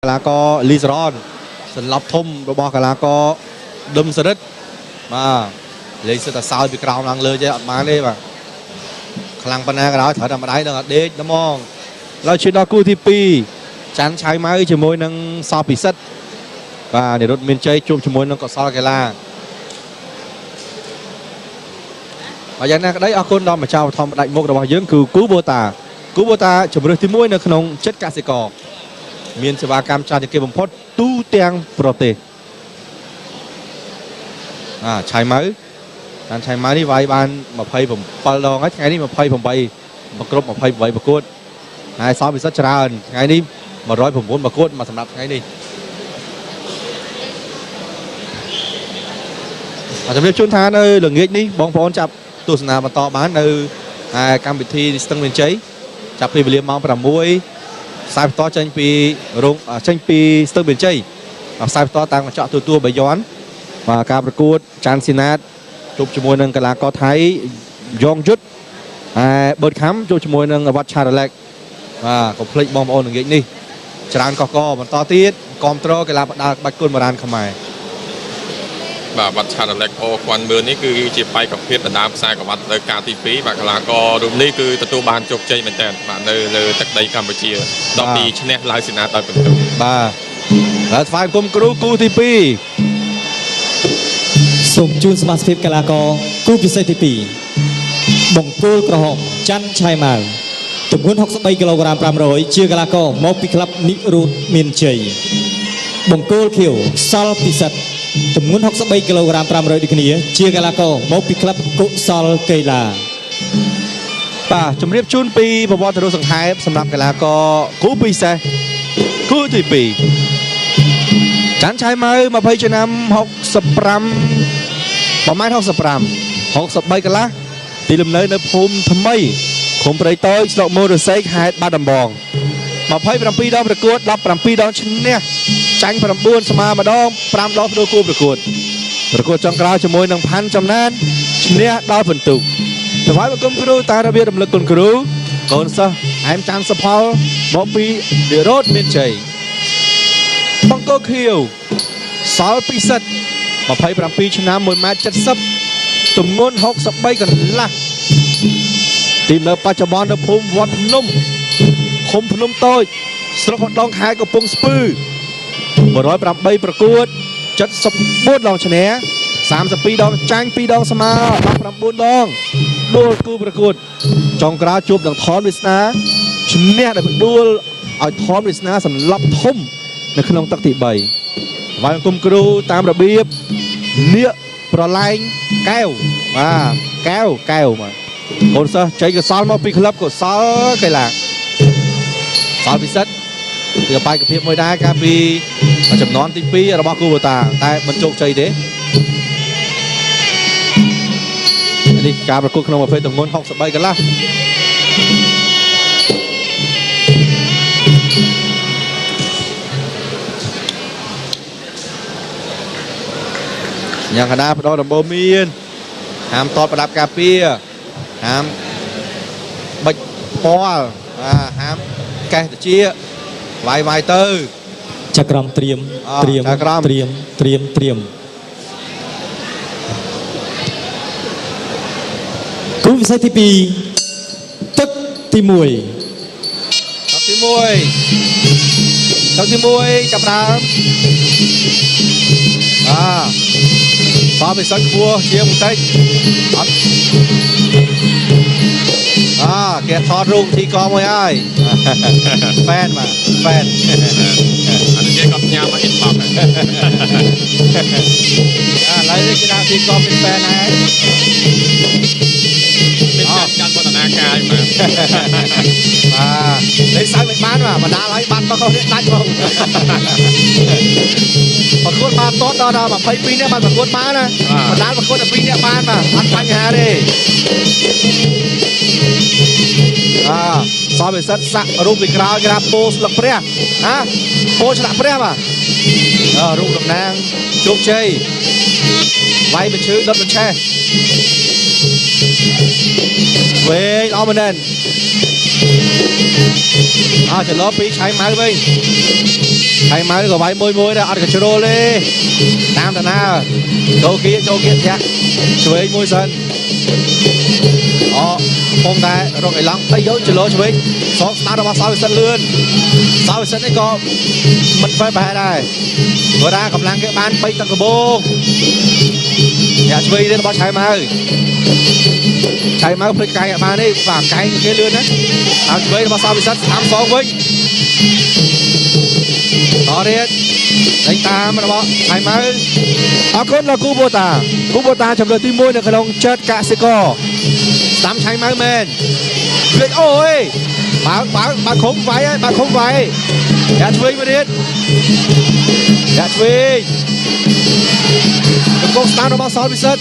กลาก็ลิซรอนสลับทุ่มระบอกกลาก็ดึมสฤษมาเลยสุดแต่สาวไปกราวนังเลยจะมาเลยป่ะคลังปัญหากระดาษถอยทำมาได้ตั้งแต่เด็กน้ำมองเราชิดดอกู้ที่ปีจันใช้ไม้จมูกนังซอปิซัดvà để đốt miền Tây chụp cho môi nó có sao cái là và giờ này đấy ở con đó mà chào thom đại một đồng dưỡng cứu bô ta chụp được tim mũi nó không chất cả sẽ cỏ miền sẽ ba cam trà thì kia bấm phốt tu tiang prote trái máy anh trái máy đi vài ban mà phayผมปลองngayนี้มาphayผมไปมากรบมาphayไปมากดไอ้ซ้อมไปสักจานไงนี้มาร้อยผมวนมากดมาสำหรับไงนี้จะเรียกชุนท้าในหลังเงี้ยนี่บองพอนจับตัวสนามมาต่อบ้านในการบิดที่สตังเวนใจจับปีเรียมมองประมวยสายต่อจังปีรงจังปีสตังเวนใจสายต่อต่างมาเจาะตัวใบย้อนvà การประกวดจานซินาตจุบจมวยนังกลาก็ไทยยองยุดเบิร์ดค้ำจุบจมวยนังวัดชาร์เล็กก็พลิกบอมโอนหลังเงี้ยนี่จานก็มันต่อตีดกอมโตรกลาดาบัดกุลมาดานขมายแบบวัดชาติเล็กโอควันเมืองนี่คือจีบไปกับเพียรดาภาษากับวัดเลยการตีปีแบบกลาก็รวมนี่คือตัวบานจกใจเหมือนกันแบบเลยตักใดกัมพูชีดอกปีชนะลายสินาตอนเป็นตัวบ้าแล้วฝ่ายกรมกรูกูที่ปีส่งจูนสมาชิกกลาก็กู้พิเศษที่ปีบ่งปูกระหอบจันชัยมาตุ่มหุ้น63 กิโลกรัม300เชื่อกลาก็มอปิคลับนิรูดเมียนเจยบ่งกูเขียวซอลพิเศษตุ่มหุ้น63 กิโลกรัม300ดีกนี้เชื่อกลาก็มอปิคลับกุซอลเกลาป่าจำเรียบชุนปีพบตรสังหายสำหรับกลาก็กู้ปีเสกู้ที่ปีจันชัยมาเพย์ชนะ60 ประมาณ63กันละตีลำเนยในภูมิทำไมคงไปต่อยสโลโมเดอร์เซกไฮบ้านดำบองมาเพย์ปีดองประกวดรับปีดองชนะจังบุญสมาดองดองดูกูประกวดจังกราวจมวย1,000จำนานชนะดาวฝนตกแต่ฝ่ายกรมครูตาระเบียดดำเนินกลครูก่อนซะแอมจันสปอลมอปีเดือดรถเมียนใจบังโกเขียวสาวปีศาจมาเพย์ปีชนะมวยมาจัดซับตุ่มงน63กันละทีมในปัจจุบันในภูมิวัดนุ่มคมพนมโต้สระพดองหายกับปงสปือ108ประกวดจัดซับบูดลองชนะ30 ปีดองจังปีดองสมา19ดองดูกูประกวดจองกราจูบดังทอนวิสนาชนะได้เป็นดูเอาทอนวิสนาสำลับทุ่มในขนมตักติใบวันกุมครูตามระเบียบเนื้อปลาไหลแก้วแก้วมาคนซะใจกับซอลมาปีคลับกับซอลไก่หลักซอลพิเศษเดี๋ยวไปกับเพียบมวยได้ครับปีมาจับนอนตีปีเราบอกกูตาแต่มันโจกใจเด้อันนี้การประกวดขนมประเภทตรงงน63กันละอย่างคณะพระดอนโบมีนหามตอดประดับกาเปียหามบัดปอลหามแกะเจี๊ยไวเตอร์จักรเตรียมกู้พิเศษที่ปีตึกที่มวยจับดามซ้อมไปสักครัวเชียร์มุ้งเต้แกทอดรุ่งที่กองมวยไอ้แฟนอันนี้ก็ยามาเห็นปั๊บอะไรที่กีฬาที่กองเป็นแฟนไอ้เป็นการพัฒนาการมาได้สร้างเป็นบ้านมาด่าไรบ้านมาเขาเนี่ยได้บ้างประกวดมาโต๊ะดอแบบปีนี้มันประกวดมานะมาด่าประกวดปีนี้บ้านมาอันพันหาดิซ้อมไปสักรูปอีกคราวกระโปสลักเปรี้ยโปสลักเปรี้ยป่ะรูปดำนางจุกเชยไว้เป็นชื่อดดเป็นแช่เว้ยเอามาเด่น จะล้อปีใช้ไม้ไป ឆៃម៉ៅក៏វាយមួយដែរអត់កជ្រុលទេតាមតាណាចូលគៀផ្ទះឆ្វេងមួយសិនពុំតែរកអីឡង់ទៅយកចលោឆ្វេងសងស្ដាររបស់សោវិសិទ្ធលឿនសោវិសិទ្ធនេះក៏មិនបែបបែរដែរព្រោះថាកម្លាំងគេបាន3ទឹកកបោអ្នកឆ្វេងនេះរបស់ឆៃម៉ៅភ្លេចកាយអត់បានទេបាទកាយគេលឿនណាហើយឆ្វេងរបស់សោវិសិទ្ធតាមសងវិញតរៀតដេញតាមរបស់ឆៃម៉ៅអរគុណដល់គូបូតាចំនួនទី1នៅក្នុងចិត្តកសិករស្ដាំឆៃម៉ៅមែនភ្លេចអូយបើខំវាយអ្នកឆ្វេងមួយទៀតអ្នកឆ្វេងកំពុងស្ដាំរបស់សោវិសិទ្ធ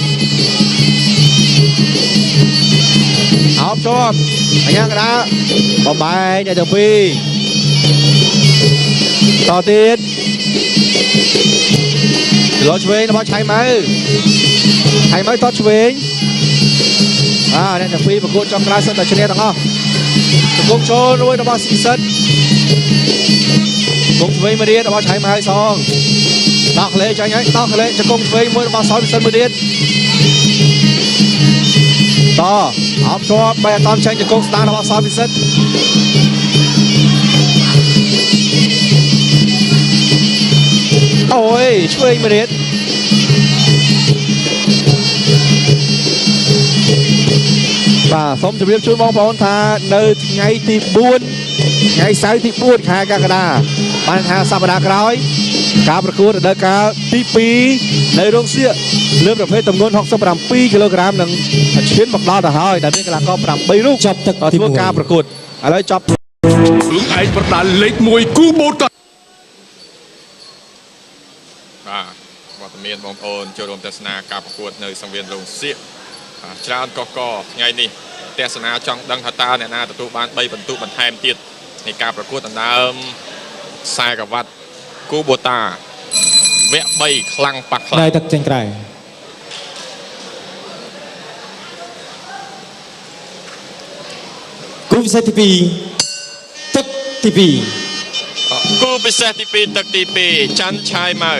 អោបជាប់អញ្ញាកដាបំបែកអ្នកទាំងពីរតទៀតចលោឆ្វេងរបស់ឆៃម៉ៅតឆ្វេងអ្នកទាំងពីរប្រកួតចំក្រោយសិនតែឈ្នះទាំងអស់កំពុងចូលរួយរបស់ស៊ីសិតកំពុងឆ្វេងមួយទៀតរបស់ឆៃម៉ៅសងដោះក្លេចាញ់ហើយដោះក្លេចង្គង់ឆ្វេងមួយរបស់សោវិសិទ្ធមួយទៀតតអបជាប់បែរអត់ចាញ់ចង្គង់ស្ដាររបស់សោវិសិទ្ធអូយឆ្វេងមួយទៀតបាទសូមជម្រាបជូនបងប្អូនថានៅថ្ងៃទី4ថ្ងៃសៅរ៍ទី4ខែកក្កដាបានថាសប្តាហ៍ក្រោយការប្រកួតរដូវកាលទី2នៅរោងសៀកលើប្រភេទទម្ងន់67គីឡូក្រាមនឹងឈានមកដល់ទៅហើយដែលមានកីឡាករ8រូបចប់ទឹកទី1ការប្រកួតឥឡូវចប់រឿងឯកប្រដាល់លេខ1គូបូតាបាទវត្តមានបងប្អូនចូលរួមទស្សនាការប្រកួតនៅសង្វៀនរោងសៀកច្រើនកកថ្ងៃនេះទស្សនាចង់ដឹងថាតើអ្នកណាទទួលបាន3បន្ទុកបន្ថែមទៀតនៃការប្រកួតដណ្ដើមខ្សែក្រវ៉ាត់គូបូតាវគ្គ3ខ្លាំងប៉ះខ្លាំងដៃទឹកចេញក្រៅគូពិសេសទី2ទឹកទី2គូពិសេសទី2ទឹកទី2ច័ន្ទឆាយម៉ៅ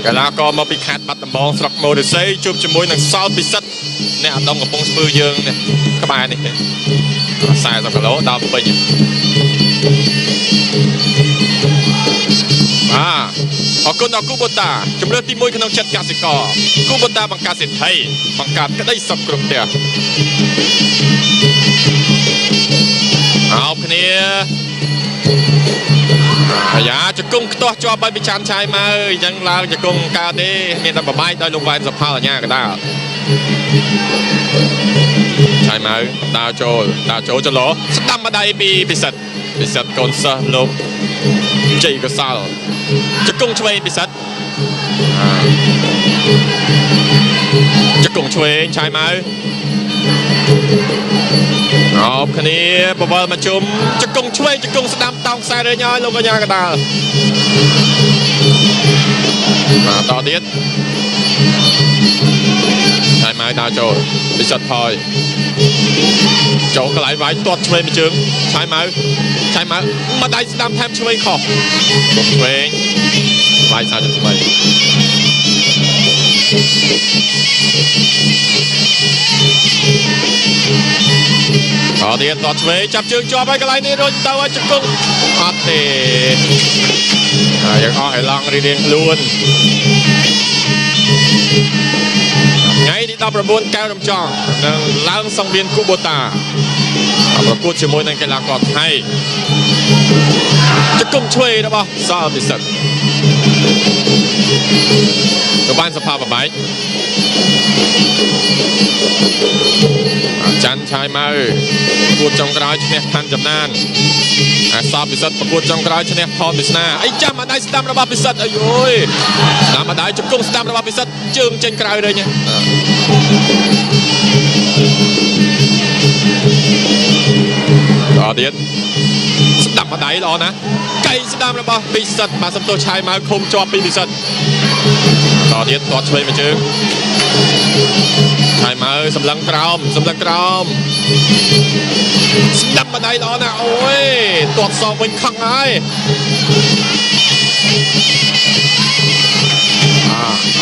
កីឡាករមកពីខេត្តបាត់ដំបងស្រុកមូរិស័យជួបជាមួយនឹងសោតពិសិដ្ឋអ្នកអាដុំកំពង់ស្ពឺយើងនេះក្បែរនេះ40គីឡូដល់ពេញអរគុណដល់គូបូតាជំរឿនទី1ក្នុងចិត្តកសិករគូបូតាបង្កើតសេដ្ឋីបង្កើតក្តីសុខគ្រប់ផ្ទះអោបគ្នាអាយ៉ាជង្គង់ខ្ទាស់ជាប់ឲ្យពីច័ន្ទឆាយម៉ៅអញ្ចឹងឡើងជង្គង់កើតទេមានតែបបាយដោយលោកវ៉ែនសុផលអញ្ញាកដាឆាយម៉ៅដើរចូលចន្លោះស្ដាំម្ដាយពីពិសិដ្ឋកូនសិស្សលោកជ័យកសលជង្គង់ឆ្វេងពិសិដ្ឋជង្គង់ឆ្វេងឆាយម៉ៅអបគ្នាបវលមកជុំជង្គង់ឆ្វេងជង្គង់ស្ដាំតោងខ្សែរើញឲ្យលោកកញ្ញាកដាលបាទតទៀតឆាយម៉ៅដើរចូលពិសិដ្ឋថយចូលកន្លែងវាយទាត់ឆ្វេងមួយជើងឆាយម៉ៅមកដៃស្ដាំថែមឆ្វេងខុសឆ្វេងវាយសាច់ថ្មីអត់ទៀតតឆ្វេងចាប់ជើងជាប់ហើយកន្លែងនេះរុញទៅឲ្យជង្គង់អត់ទេយើងអស់ឲ្យឡងរៀងខ្លួនថ្ងៃទី19កែវរំចង់នឹងឡើងសង្វៀនគូបូតាប្រកួតជាមួយនឹងកីឡាករថៃជង្គង់ឆ្វេងរបស់សោពិសិដ្ឋក៏បានសភាបបែកច័ន្ទឆាយម៉ៅប្រកួតចុងក្រោយឈ្នះឋានចំណានសោពិសិដ្ឋប្រកួតចុងក្រោយឈ្នះថនវាសនាអីចាំម្ដាយស្ដាំរបស់ពិសិដ្ឋអីយយស្ដាំម្ដាយជង្គង់ស្ដាំរបស់ពិសិដ្ឋជើងចេញក្រៅទៅញ៉ដល់ទៀតស្ដាំម្ដាយល្អណាស់កៃស្ដាំរបស់ពិសិដ្ឋបាទសំទោសឆាយម៉ៅឃុំជាប់ពីពិសិដ្ឋដល់ទៀតទាត់ឆ្វេងមួយជើងឆាយម៉ៅសម្លឹងក្រោមស្ដាប់ម្ដាយល្អណាស់អូយទាត់សងវិញខឹងហើយ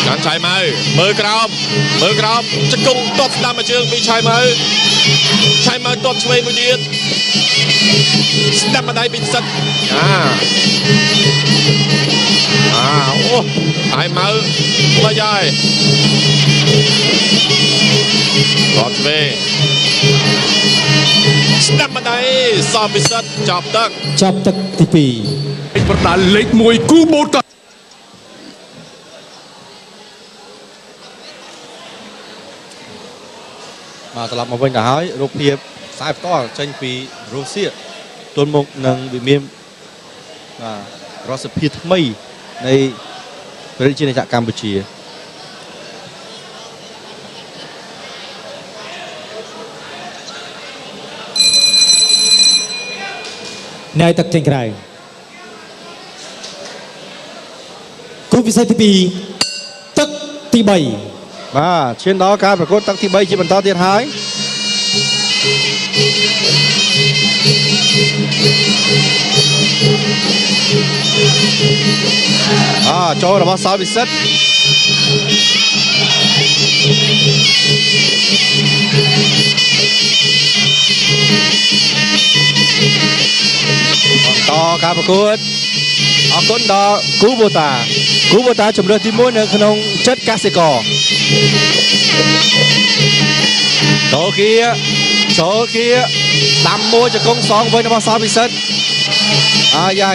ចាន់ឆៃម៉ៅមើលក្រោមចង្គង់ទាត់ស្ដាំមកជើងពីឆៃម៉ៅទាត់ឆ្វេងមួយទៀតស្ដាំម្ដាយពីសិតអូហើយម៉ៅមកយាយទាត់ឆ្វេងស្ដាំម្ដាយសំពីសិតចាប់ទឹកទី2 ប្រដាល់លេខ1គូបូតក បាទត្រឡប់មកវិញទៅហើយរូបភាពខ្សែផ្ទាល់ចេញពីរុស្ស៊ីទល់មុខនឹងវិមានរដ្ឋសភាថ្មីនៃប្រជាជាតិកម្ពុជាណែទឹកចេញក្រៅគូពិសេសទី2ទឹកទី3បាទឈានដល់ការប្រកួតទឹកទី3ជាបន្តទៀតហើយចូលរបស់សោយពិសិដ្ឋបន្តការប្រកួតអរគុណដល់គូបូតាជំរឿនទី1នៅក្នុងចិត្តកសិករចូលគៀដាំមួយចង្គង់សងវិញរបស់សោយពិសិដ្ឋយ៉ា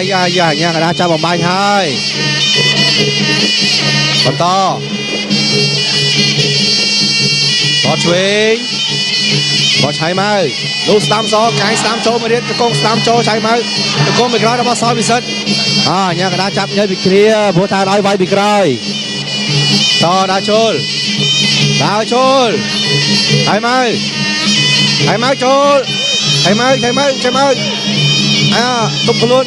ញ៉ាកណ្ដាចាប់បំបញ្ញហើយបន្តឆ្វេងឆៃម៉ៅលោកស្ដាំសកាយស្ដាំចូលមករៀនចង្គង់ស្ដាំចូលឆៃម៉ៅចង្គង់ពីក្រោយរបស់សោយពិសិដ្ឋញ៉ាកណ្ដាចាប់ញើពីគ្រាព្រោះថាឲ្យវាយពីក្រោយដើរចូលឆៃម៉ៅចូលឆៃម៉ៅទុំខ្លួន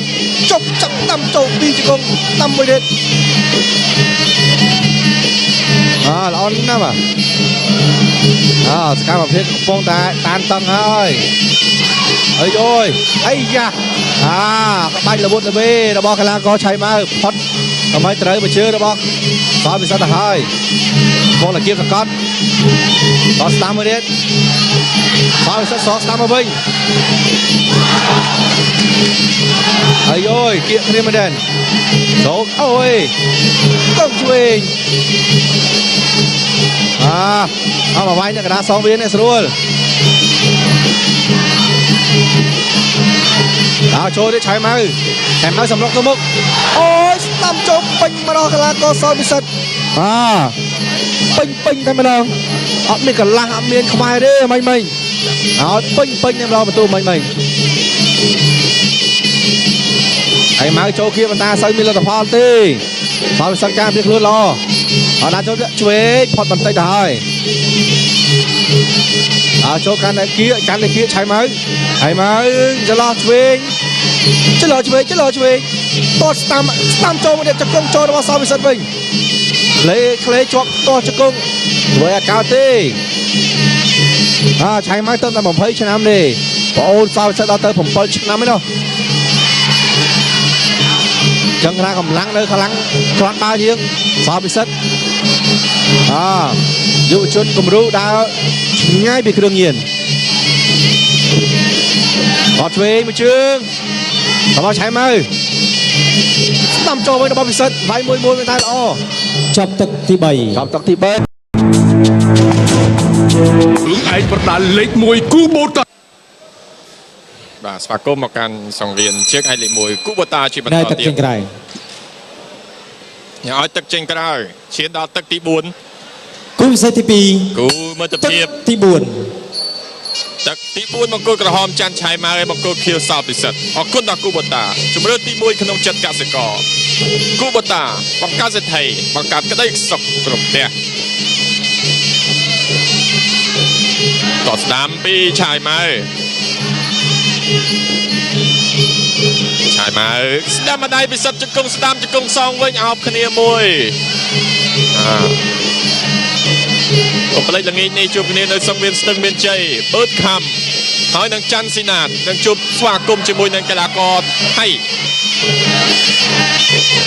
ចប់ចាប់ដាំចូលពីចង្គង់ដាំមួយទៀតល្អណាស់សកម្មភាពកំពុងតែតានតឹងហើយអីយ៉ាក្បាច់ល្វត់ល្វេរបស់កីឡាករឆៃម៉ៅផុតដើម្បីត្រូវមកជើងរបស់សោយពិសិដ្ឋទៅហើយបងតាគៀបសកត់តស្ដាំមួយទៀតសោយពិសិដ្ឋស្ដាំមកវិញគៀកគ្នាមែនទេចូលកងឆ្វេងមកវាយនៅកណ្ដាលសងវានេះស្រួលចូលទៀតឆៃម៉ៅសម្រុកទៅមុខស្ដាំចូលពេញមកដល់កីឡាករសោយពិសិដ្ឋពេញតែម្ដងអត់មានកន្លះអត់មានខ្មែរទេមិញឲ្យពេញតែម្ដងបន្ទូមិញហើយម៉ៅចូលគៀបបន្តសូវមានលទ្ធផលទេសោយពិសិដ្ឋការពីខ្លួនល្អអត់ដាក់ចូលឆ្វេងផុតបន្តិចទៅហើយចូលកាន់តែគៀឆៃម៉ៅចន្លោះឆ្វេងទាត់ស្ដាំចូលមកទៀតចង្គង់ចូលរបស់សោយពិសិដ្ឋវិញក្លេជាប់ទាស់ចង្គង់ធ្វើឲ្យកោតទេឆៃម៉ៅទៅតែ20ឆ្នាំទេបងអូនសោយពិសិដ្ឋដល់ទៅ7ឆ្នាំឯណោះចឹងថាកម្លាំងនៅខ្លាំងក្រាន់បើជាងសោយពិសិដ្ឋយុវជនគំរូដើរឆ្ងាយពីគ្រឿងញៀនអត់ឆ្វេងមួយជើងរបស់ឆៃម៉ៅស្ដាំចូលវិញរបស់ពិសិដ្ឋវាយមួយមិនតែល្អចាប់ទឹកទី3ឯកប្រដាល់លេខ1គូបូតា បាទស្វាគមន៍មកកាន់សង្វៀនជើងឯកលេខ1គូបូតាជាបន្តទៀតទឹកចេញក្រៅញ៉ាឲ្យទឹកចេញក្រៅឈានដល់ទឹកទី4គូពិសេសទី2គូមិត្តភាពទី4ទឹកទី4មង្គលក្រហមច័ន្ទឆៃម៉ៅឲ្យមង្គលខៀវសោពិសិដ្ឋអរគុណដល់គូបូតាជំរឿនទី1ក្នុងចិត្តកសិករគូបូតាបង្កើតសេដ្ឋីបង្កើតក្តីសុខគ្រប់ផ្ទះតស្ដាំពីឆៃម៉ៅស្ដាំម្ដាយពិសិដ្ឋចង្គង់ស្ដាំចង្គង់សងវិញអោបគ្នាមួយកំប្លែកល្ងាចនេះជួបគ្នានៅសង្វៀនស្ទឹងមានជ័យបឺតខំហើយនឹងច័ន្ទស៊ីណាតនឹងជួបស្វាគមន៍ជាមួយនឹងកីឡាករថៃ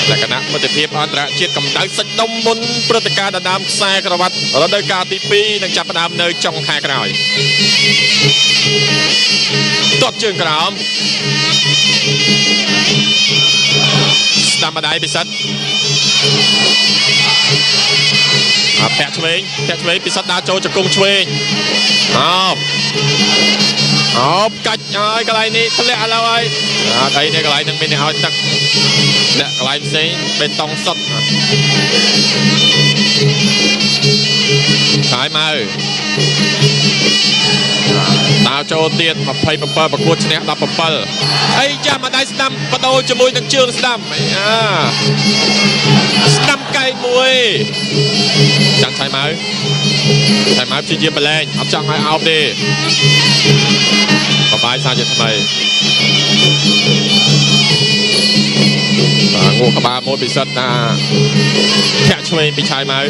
លក្ខណៈមិត្តភាពអន្តរជាតិកម្ដៅសាច់ដុំមុនព្រឹត្តិការណ៍ដណ្ដើមខ្សែក្រវ៉ាត់រដូវកាលទី2នឹងចាប់ផ្ដើមនៅចុងខែក្រោយទាត់ជើងក្រោមស្ដាំម្ដាយពិសិដ្ឋពាក់ឆ្វេងពិសិដ្ឋដើរចូលជង្គង់ឆ្វេងអបកាច់ហើយកន្លែងនេះធ្លាក់ឥឡូវហើយអត់អីទេកន្លែងនឹងមានអ្នកឲ្យទឹកអ្នកកន្លែងផ្សេងបេតុងសុទ្ធហើយមកដើរចូលទៀត27ប្រកួតឈ្នះ17អីចាំមកដៃស្ដាំបដូរជាមួយនឹងជើងស្ដាំស្ដាំកែមួយចាំឆៃមកព្យាយាមបលែងអត់ចង់ឲ្យអោបទេបបាយសាជាថ្មីងូក្បាលមួយពិសិដ្ឋណាធាក់ឆ្វេងពីឆៃមក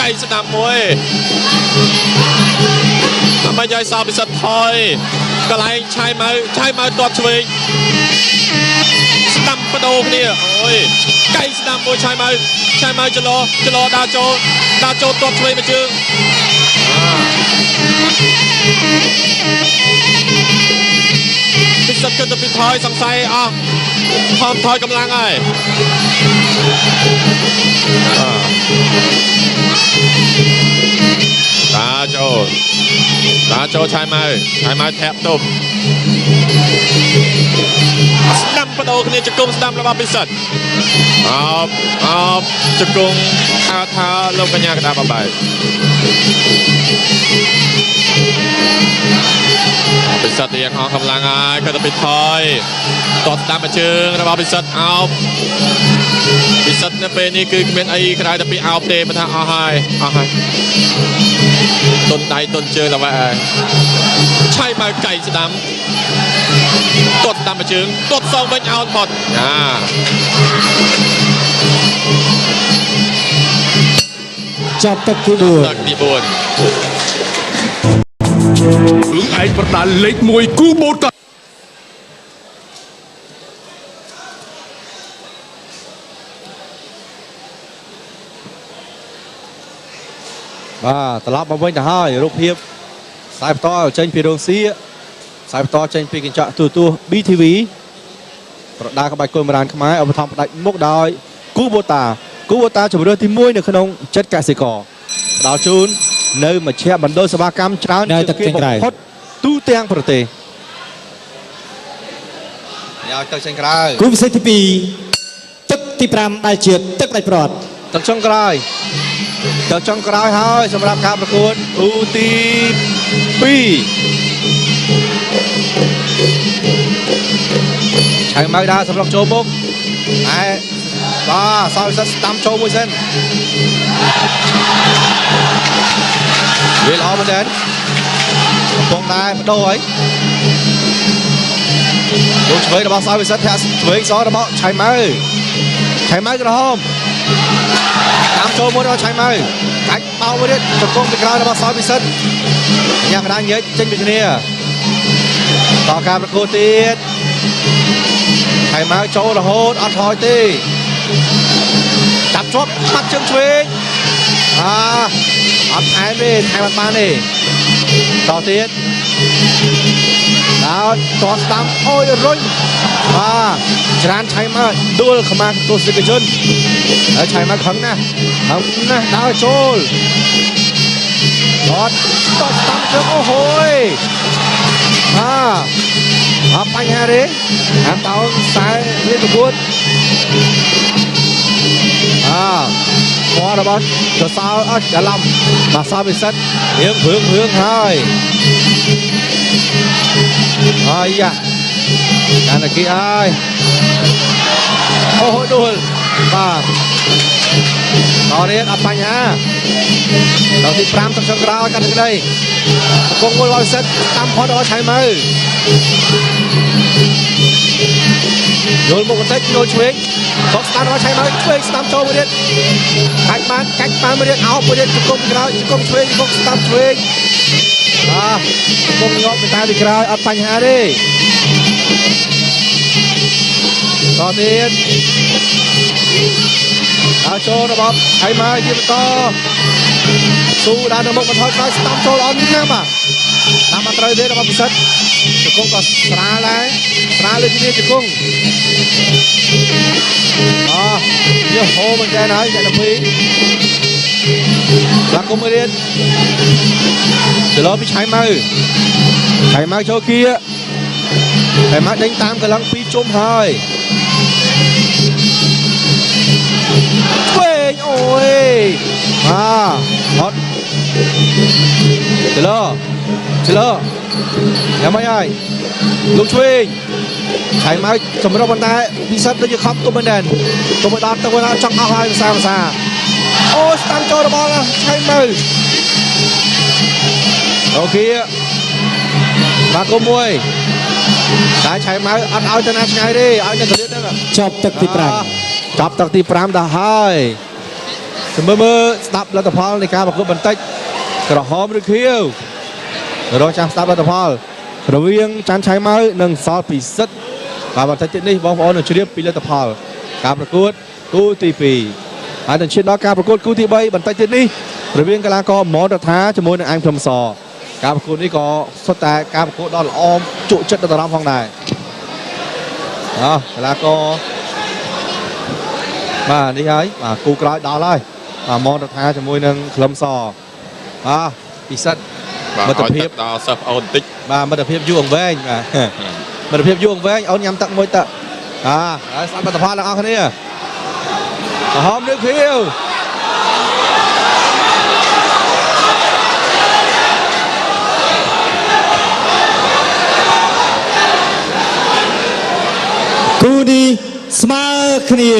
កៃស្ដាំមួយដើម្បីឲ្យសោពិសិដ្ឋថយកន្លែងឆៃមកទាត់ឆ្វេងស្ដាំបដូរគ្នាអូយកៃស្ដាំមួយឆៃមកចលោដើរចូលទាត់ឆ្វេងមួយជើងពិសិដ្ឋគិតទៅពីថយសង្ស័យអស់ថយកម្លាំងហើយដើរចូលឆៃមកធាក់ទប់ស្ដាំបដូរគ្នាជង្គង់ស្ដាំរបស់ពិសិដ្ឋអបជង្គង់ថាលោកកញ្ញាកណ្ដាលបបាយពិសិដ្ឋយ៉ាងអស់កម្លាំងហើយក៏ទៅពីថយទាត់ស្ដាំមួយជើងរបស់ពិសិដ្ឋអោបពិសិដ្ឋនៅពេលនេះគឺគ្មានអីក្រៅតែពីអោបទេបើថាអស់ហើយទុនដៃទុនជើងដល់ហើយឆៃមកកៃស្ដាំទាត់ស្ដាំមួយជើងទាត់សងវិញអោតមកចាប់ទឹកទី4 រឿងឯកប្រដាល់លេខ1គូបូតាត្រឡប់មកវិញទៅហើយរូបភាពខ្សែបន្តចេញពីរោងសៀខ្សែបន្តចេញពីកញ្ចក់ទូរទស្សន៍ BTV ប្រដាក្បាច់គុលមរានខ្មែរឧបត្ថម្ភផ្ដាច់មុខដោយគូបូតាជម្រើសទី1នៅក្នុងចិត្តកសិករផ្ដល់ជូននៅមជ្ឈមណ្ឌលសេវាកម្មច្រើនជាងគេបំផុតទូទាំងប្រទេសយកទឹកចេញក្រៅគូពិសេសទី2ទឹកទី5ដែលជាទឹកដាច់ប្រត់ទឹកចុងក្រោយហើយសម្រាប់ការប្រកួតគូទី2ឆៃមកដើរសម្រុកចូលមុខសោយសិតស្ដាំចូលមួយសិនវាល្អមែនទេកំពុងតែបដូរហើយលោកឆ្វេងរបស់សោយវិសិទ្ធធាក់ឆ្វេងសរបស់ឆៃមកក្រហមតាមចូលមួយរបស់ឆៃមកកាច់បោមួយទៀតជង្គង់ពីក្រោយរបស់សោយវិសិទ្ធញ៉ាំកណ្ដាលញែកចេញពីគ្នាតការប្រកួតទៀតឆៃមកចូលរហូតអត់ថយទេចាប់ជាប់បាត់ជើងឆ្វេងអត់ថែមទេថែមអត់បានទេតទៀតដល់តស្ដាំអូយរុញច្រានឆៃមកដួលខ្មាស់ទស្សនិកជនហើយឆៃមកខឹងណាស់ដើរចូលតស្ដាំជើងអូហូយអត់បញ្ហាទេហាមតោខ្សែរៀនប្រកួតរបស់សសើអត់ច្រឡំមកសោពិសិដ្ឋរឿងហើយយ៉ាកាន់តែគេហើយអូដួលតរៀនអត់បញ្ហាដល់ទី5ទឹកចុងក្រោយកាត់ក្តីកំពុងមួយរបស់ពិសិដ្ឋតាមផុតដល់ឆៃមើយល់មុខបន្តិចយល់ឆ្វេងបោកស្ដាំរបស់ឆៃមកឆ្វេងស្ដាំចូលមួយទៀតកាច់បានមួយទៀតអោបមួយទៀតជង្គង់ក្រោយជង្គង់ឆ្វេងជង្គង់ស្ដាំឆ្វេងជង្គង់ញាប់ទៅតាមពីក្រោយអត់បញ្ហាទេ តទៀតដល់ចូលរបស់ថៃមកជាបន្តស៊ូដើរទៅមុខបន្ថយក្រោយស្ដាំចូលអត់ណាស់បាទតាមមកត្រូវទេរបស់ពិសិដ្ឋជង្គង់ក៏ស្រាលដែរស្រាលលើជំនាញជង្គង់យកហូរមែនតើហើយអ្នក12បាទគុំរៀនចលោពីឆៃមកចូលគៀឆៃមកដេញតាមកន្លង2ជុំហើយឆ្វេងអូយអត់ចលោយ៉ាងម៉េចហើយលោកឆ្វេងឆៃមកសម្រាប់ប៉ុន្តែពិសិដ្ឋដូចជាខំទុំមែនដែរទុំឲ្យដល់ទៅដល់ចង់អស់ហើយភាសាអូស្ដាំចូលរបស់ឆៃមកអូខេបាទគុំមួយតែឆៃមកអត់ឲ្យទៅណាឆ្ងាយទេឲ្យតែទៅទៀតទៅចប់ទឹកទី5 ចប់ទឹកទី5ដល់ហើយមើលស្ដាប់លទ្ធផលនៃការប្រកួតបន្តិចក្រហមឬខៀវរកចាំស្ដាប់លទ្ធផលរវាងច័ន្ទឆៃម៉ៅនិងសល់ពិសិដ្ឋបាទបន្តិចទៀតនេះបងប្អូននឹងជ្រាបពីលទ្ធផលការប្រកួតគូទី2ហើយនឹងឈានដល់ការប្រកួតគូទី3បន្តិចទៀតនេះរវាងកីឡាករមនរដ្ឋាជាមួយនឹងអែមព្រំសការប្រកួតនេះក៏សុទ្ធតែការប្រកួតដ៏ល្អជក់ចិត្តដល់អារម្មណ៍ផងដែរកីឡាករបាទនេះហើយបាទគូក្រោយដល់ហើយមនរដ្ឋាជាមួយនឹងក្លឹមសពិសិដ្ឋមិត្តភាពដល់សិស្សអូនតិចបាទមិត្តភាពយូរអង្វែងបាទមិត្តភាពយូរអង្វែងអូនញ៉ាំទឹកមួយទឹកហើយស្ដាប់លទ្ធផលទាំងអស់គ្នាក្រហមឬខៀវគូនេះស្មើគ្នា